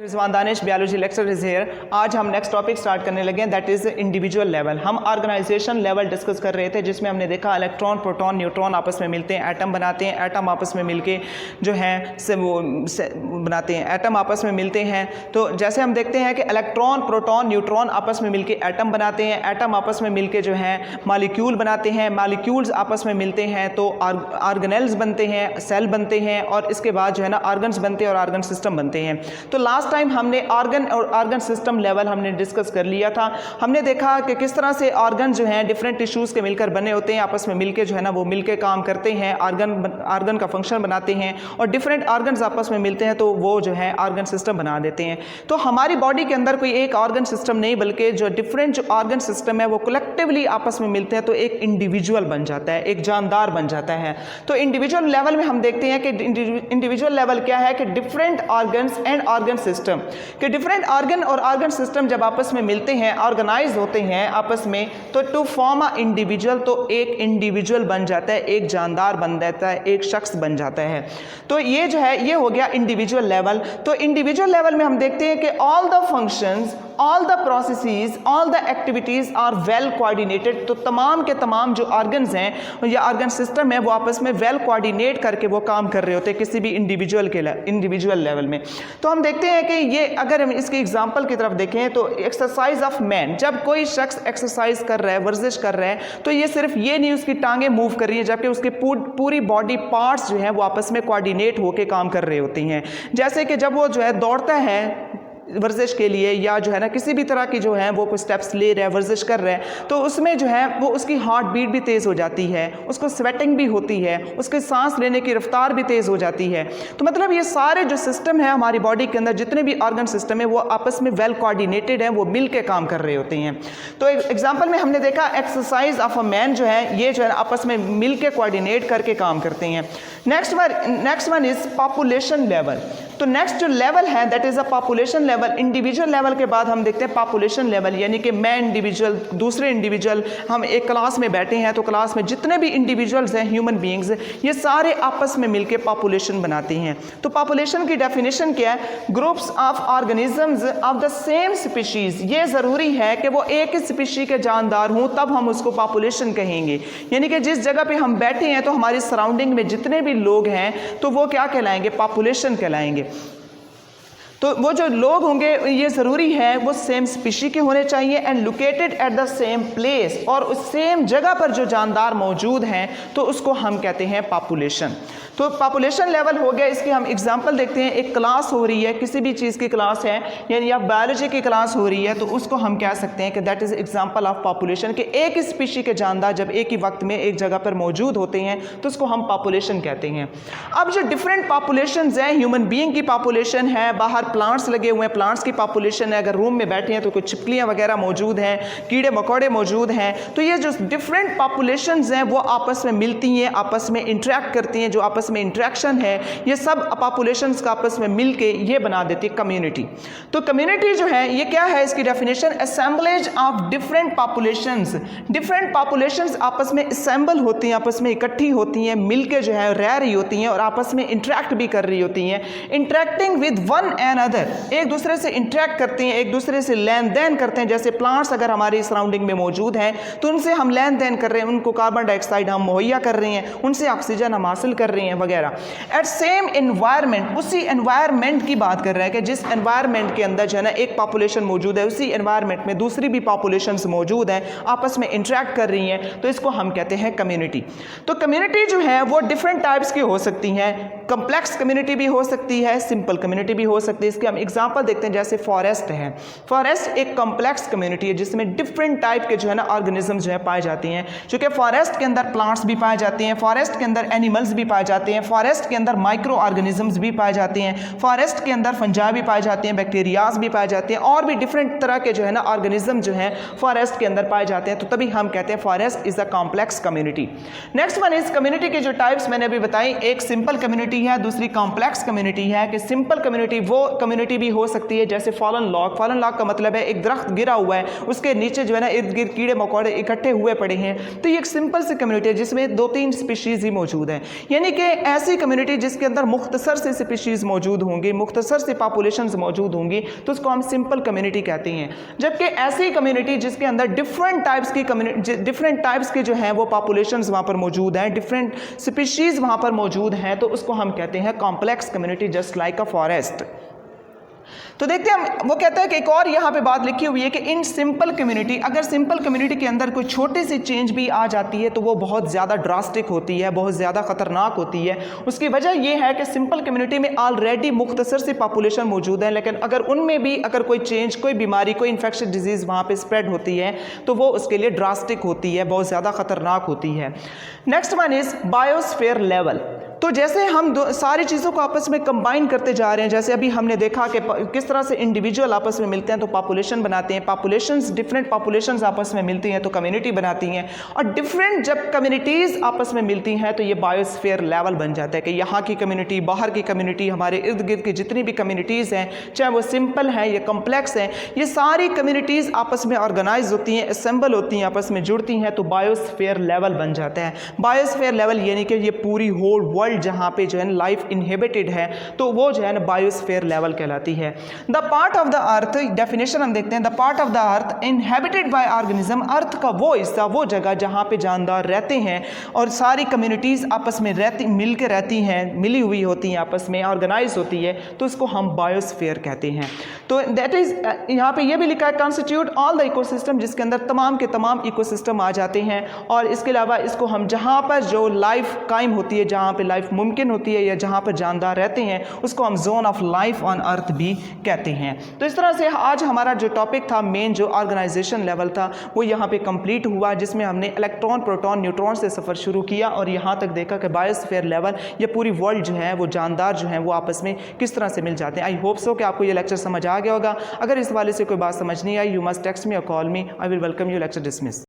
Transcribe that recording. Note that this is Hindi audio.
Rizwan Danish biology lecture is here. आज हम नेक्स्ट टॉपिक स्टार्ट करने लगे हैं, दैट इज इंडिविजुअल लेवल। हम ऑर्गेनाइजेशन लेवल डिस्कस कर रहे थे, जिसमें हमने देखा इलेक्ट्रॉन, प्रोटॉन, न्यूट्रॉन आपस में मिलते हैं, एटम बनाते हैं, एटम आपस में मिलके जो है बनाते हैं, एटम आपस में मिलते हैं। तो जैसे हम देखते हैं कि इलेक्ट्रॉन, प्रोटॉन, न्यूट्रॉन आपस में मिलके एटम बनाते हैं, एटम आपस में मिलके जो है मॉलिक्यूल बनाते हैं, मॉलिक्यूल्स आपस में मिलते हैं तो ऑर्गेनेल्स बनते हैं, सेल बनते हैं, और इसके बाद जो है ना ऑर्गन्स बनते हैं और ऑर्गन सिस्टम बनते हैं। तो लास्ट टाइम हमने ऑर्गन और ऑर्गन सिस्टम लेवल हमने डिस्कस कर लिया था। हमने देखा कि किस तरह से ऑर्गन जो हैं डिफरेंट टिश्यूज़ के मिलकर बने होते हैं, आपस में मिलके जो है ना वो मिलके काम करते हैं, ऑर्गन का फंक्शन बनाते हैं, और डिफरेंट ऑर्गन्स आपस में मिलते हैं तो वो जो है ऑर्गन सिस्टम बना देते हैं। तो हमारी बॉडी के अंदर कोई एक ऑर्गन सिस्टम नहीं, बल्कि जो डिफरेंट जो ऑर्गन सिस्टम है वो कलेक्टिवली आपस में मिलते हैं तो एक इंडिविजुअल बन जाता है, एक जानदार बन जाता है। तो इंडिविजुअल लेवल में हम देखते हैं कि इंडिविजुअल लेवल क्या है कि different organs and organ system, कि डिफरेंट ऑर्गन और ऑर्गन सिस्टम जब आपस में मिलते हैं, ऑर्गेनाइज होते हैं आपस में, तो टू फॉर्म अ इंडिविजुअल, तो एक इंडिविजुअल बन जाता है, एक जानदार बन जाता है, एक शख्स बन जाता है। तो ये जो है ये हो गया इंडिविजुअल लेवल। तो इंडिविजुअल लेवल में हम देखते हैं कि all the functions, all the processes, all the activities are well coordinated. तो तमाम के तमाम जो ऑर्गन्स हैं या ऑर्गन सिस्टम है वो आपस में वेल कोऑर्डिनेट करके वो काम कर रहे होते हैं किसी भी इंडिविजुअल लेवल में। तो हम देखते हैं कि ये अगर हम इसकी एग्जांपल की तरफ देखें तो एक्सरसाइज ऑफ मैन, जब कोई शख्स एक्सरसाइज कर रहा है, वर्जिश कर रहा है, तो ये सिर्फ ये नहीं उसकी टांगें मूव कर रही है, जबकि उसके पूरी बॉडी पार्ट्स जो हैं वो आपस में कोऑर्डिनेट होकर काम कर रहे होती हैं। जैसे कि जब वो जो है दौड़ता है वर्जिश के लिए, या जो है ना किसी भी तरह की जो है वो कोई स्टेप्स ले रहा है, वर्जिश कर रहा है, तो उसमें जो है वो उसकी हार्ट बीट भी तेज़ हो जाती है, उसको स्वेटिंग भी होती है, उसके सांस लेने की रफ्तार भी तेज़ हो जाती है। तो मतलब ये सारे जो सिस्टम है हमारी बॉडी के अंदर, जितने भी ऑर्गन सिस्टम है वो आपस में वेल कोऑर्डिनेटेड है, वो मिल के काम कर रहे होते हैं। तो एग्जाम्पल में हमने देखा एक्सरसाइज ऑफ अ मैन जो है ये जो है आपस में मिल के कोऑर्डिनेट करके काम करते हैं। Next one is population level. तो नेक्स्ट जो लेवल है that is a population level. Individual level के बाद हम देखते हैं पॉपुलेशन लेवल, यानी कि मैं इंडिविजुअल, दूसरे इंडिविजुअल, हम एक क्लास में बैठे हैं तो क्लास में जितने भी इंडिविजुअल्स हैं, ह्यूमन बीइंग्स, ये सारे आपस में मिलकर पॉपुलेशन बनाते हैं। तो पॉपुलेशन की डेफिनेशन क्या है? Groups of organisms of the same species. ये ज़रूरी है कि वो एक ही स्पीशी के जानदार हों, तब हम उसको पॉपुलेशन कहेंगे। यानी कि जिस जगह पे हम बैठे हैं तो हमारी सराउंडिंग में जितने भी लोग हैं तो वो क्या कहलाएंगे? पॉपुलेशन कहलाएंगे। तो वो जो लोग होंगे ये ज़रूरी है वो सेम स्पीशी के होने चाहिए and located at the same place, और उस सेम जगह पर जो जानदार मौजूद हैं तो उसको हम कहते हैं पॉपुलेशन। तो पॉपुलेशन लेवल हो गया। इसकी हम एग्जांपल देखते हैं। एक क्लास हो रही है, किसी भी चीज़ की क्लास है, यानी या बायोलॉजी की क्लास हो रही है, तो उसको हम कह सकते हैं कि that is example of population, कि एक ही स्पीशी के जानदार जब एक ही वक्त में एक जगह पर मौजूद होते हैं तो उसको हम पॉपुलेशन कहते हैं। अब जो डिफरेंट पॉपुलेशन हैं, ह्यूमन बीइंग की पॉपुलेशन है, बाहर प्लांट्स लगे हुए हैं, प्लांट्स की पॉपुलेशन है, अगर रूम में बैठे हैं तो कुछ छिपकलियाँ वगैरह मौजूद हैं, कीड़े मकोड़े मौजूद हैं। तो ये जो डिफरेंट पॉपुलेशन हैं वो आपस में मिलती हैं, आपस में इंटरेक्ट करती हैं, जो आपस में इंटरेक्शन है ये सब पॉपुलेशंस का आपस में मिलके ये बना देती है कम्युनिटी। तो कम्युनिटी जो है ये क्या है? इसकी definition assemblage of different populations. Different populations आपस में असेंबल होती हैं, आपस में इकट्ठी होती हैं, मिलके जो है रह रही होती हैं और आपस में इंटरेक्ट भी कर रही होती हैं। Interacting with one and other, एक दूसरे से इंटरेक्ट करती हैं, एक दूसरे से लेन देन करते हैं। जैसे प्लांट्स अगर हमारी सराउंडिंग में मौजूद हैं तो उनसे हम लेन देन कर रहे हैं, उनको कार्बन डाइऑक्साइड हम मुहैया कर रहे हैं, उनसे ऑक्सीजन हम हासिल कर रहे हैं वगैरह। एट सेम एनवायरनमेंट, उसी एनवायरनमेंट की बात कर रहे हैं कि जिस एनवायरनमेंट के अंदर जो है ना एक पॉपुलेशन मौजूद है, उसी एनवायरनमेंट में दूसरी भी पॉपुलेशंस मौजूद हैं, आपस में इंटरेक्ट कर रही हैं, तो इसको हम कहते हैं कम्युनिटी। तो कम्युनिटी जो है वो डिफरेंट टाइप्स की हो सकती हैं। कम्प्लेक्स कम्युनिटी भी हो सकती है, सिंपल कम्युनिटी भी हो सकती है। इसके हम एग्जांपल देखते हैं। जैसे फॉरेस्ट है, फॉरेस्ट एक कॉम्प्लेक्स कम्युनिटी है जिसमें डिफरेंट टाइप के जो है ना ऑर्गेनिज्म जो है पाए जाती हैं। क्योंकि फॉरेस्ट के अंदर प्लांट्स भी पाए जाते हैं, फॉरेस्ट के अंदर एनिमल्स भी पाए जाते हैं, फॉरेस्ट के अंदर माइक्रो ऑर्गेनिजम्स भी पाए जाते हैं, फॉरेस्ट के अंदर फंजाई भी पाए जाते हैं, बैक्टीरियाज भी पाए जाते हैं, और भी डिफरेंट तरह के जो है ना ऑर्गेनिज्म जो हैं फॉरेस्ट के अंदर पाए जाते हैं। तो तभी हम कहते हैं forest is a complex community. Next one is community के जो टाइप्स मैंने अभी बताई, एक सिंपल कम्युनिटी है, दूसरी कॉम्प्लेक्स कम्युनिटी है। कि सिंपल कम्युनिटी वो कम्युनिटी भी हो सकती है जैसे फॉलन लॉग। फॉलन लॉग का मतलब है एक दरख्त गिरा हुआ है, उसके नीचे जो है ना इर्द गिर्द कीड़े मकोड़े इकट्ठे हुए पड़े हैं, तो ये एक सिंपल सी कम्युनिटी है जिसमें 2-3 स्पीशीज ही मौजूद हैं। यानी कि ऐसी कम्युनिटी जिसके अंदर मुख्तसर से स्पीशीज़ मौजूद होंगी, मुख्तसर से पॉपुलेशंस मौजूद होंगी, तो उसको हम सिंपल कम्युनिटी कहते हैं। जबकि ऐसी कम्युनिटी जिसके अंदर डिफरेंट टाइप्स की जो हैं वो पॉपुलेशंस वहाँ पर मौजूद हैं, डिफरेंट स्पीशीज़ वहाँ पर मौजूद हैं, तो उसको हम कहते हैं complex community, just like a forest. तो देखते हैं हम, वो कहता है कि एक और यहाँ पे बात लिखी हुई है कि इन सिंपल कम्युनिटी, अगर सिंपल कम्युनिटी के अंदर कोई छोटी सी चेंज भी आ जाती है तो वो बहुत ज़्यादा ड्रास्टिक होती है, बहुत ज़्यादा ख़तरनाक होती है। उसकी वजह यह है कि सिंपल कम्युनिटी में ऑलरेडी मुख्तसर सी पॉपुलेशन मौजूद है, लेकिन अगर उनमें भी अगर कोई चेंज, कोई बीमारी, कोई इन्फेक्शन डिजीज़ वहाँ पर स्प्रेड होती है तो वो उसके लिए ड्रास्टिक होती है, बहुत ज़्यादा ख़तरनाक होती है। Next one is biosphere level. तो जैसे हम सारी चीज़ों को आपस में कंबाइन करते जा रहे हैं, जैसे अभी हमने देखा कि किस तरह से इंडिविजुअल आपस में मिलते हैं तो पॉपुलेशन बनाते हैं, पॉपुलेशंस, डिफरेंट पॉपुलेशंस आपस में मिलती हैं तो कम्युनिटी बनाती हैं, और डिफरेंट जब कम्युनिटीज़ आपस में मिलती हैं तो ये बायोस्फीयर लेवल बन जाता है कि यहाँ की कम्युनिटी, बाहर की कम्युनिटी, हमारे इर्द गिर्द की जितनी भी कम्युनिटीज़ हैं, चाहे वो सिंपल हैं या कम्प्लेक्स हैं, ये सारी कम्युनिटीज़ आपस में ऑर्गेनाइज होती हैं, असेंबल होती हैं, आपस में जुड़ती हैं, तो बायोस्फीयर लेवल बन जाता है। बायोस्फीयर लेवल यानी कि ये पूरी होल वर्ल्ड जहां पे जो है लाइफ इनहेबिटेड है तो वो जो है ना बायोस्फीयर लेवल कहलाती है। The part of the earth, definition हम देखते हैं, the part of the earth inhabited by organism, earth का वो हिस्सा, वो जगह जहां पे जानदार रहते हैं और सारी कम्युनिटीज आपस में मिल के रहती हैं, मिली हुई होती हैं, आपस में ऑर्गेनाइज होती है, तो इसको हम बायोस्फीयर कहते हैं। तो दैट इज, यहाँ पे ये भी लिखा है कॉन्स्टिट्यूट ऑल द इकोसिस्टम, जिसके अंदर तमाम के तमाम इकोसिस्टम आ जाते हैं, और इसके अलावा इसको हम जहाँ पर जो लाइफ कायम होती है, जहाँ पे लाइफ मुमकिन होती है या जहाँ पर जानदार रहते हैं, उसको हम zone of life on earth भी कहते हैं। तो इस तरह से आज हमारा जो टॉपिक था, मेन जो ऑर्गेनाइजेशन लेवल था, वो यहाँ पे कंप्लीट हुआ, जिसमें हमने इलेक्ट्रॉन, प्रोटॉन, न्यूट्रॉन से सफ़र शुरू किया और यहाँ तक देखा कि बायोस्फीयर लेवल, ये पूरी वर्ल्ड जो है वो जानदार जो है वो आपस में किस तरह से मिल जाते हैं। आई होप सो कि आपको ये लेक्चर समझ आ गया होगा। अगर इस वाले से कोई बात समझ नहीं आई, यू मस्ट टेक्स्ट मी और call me, I will welcome you. Lecture dismiss.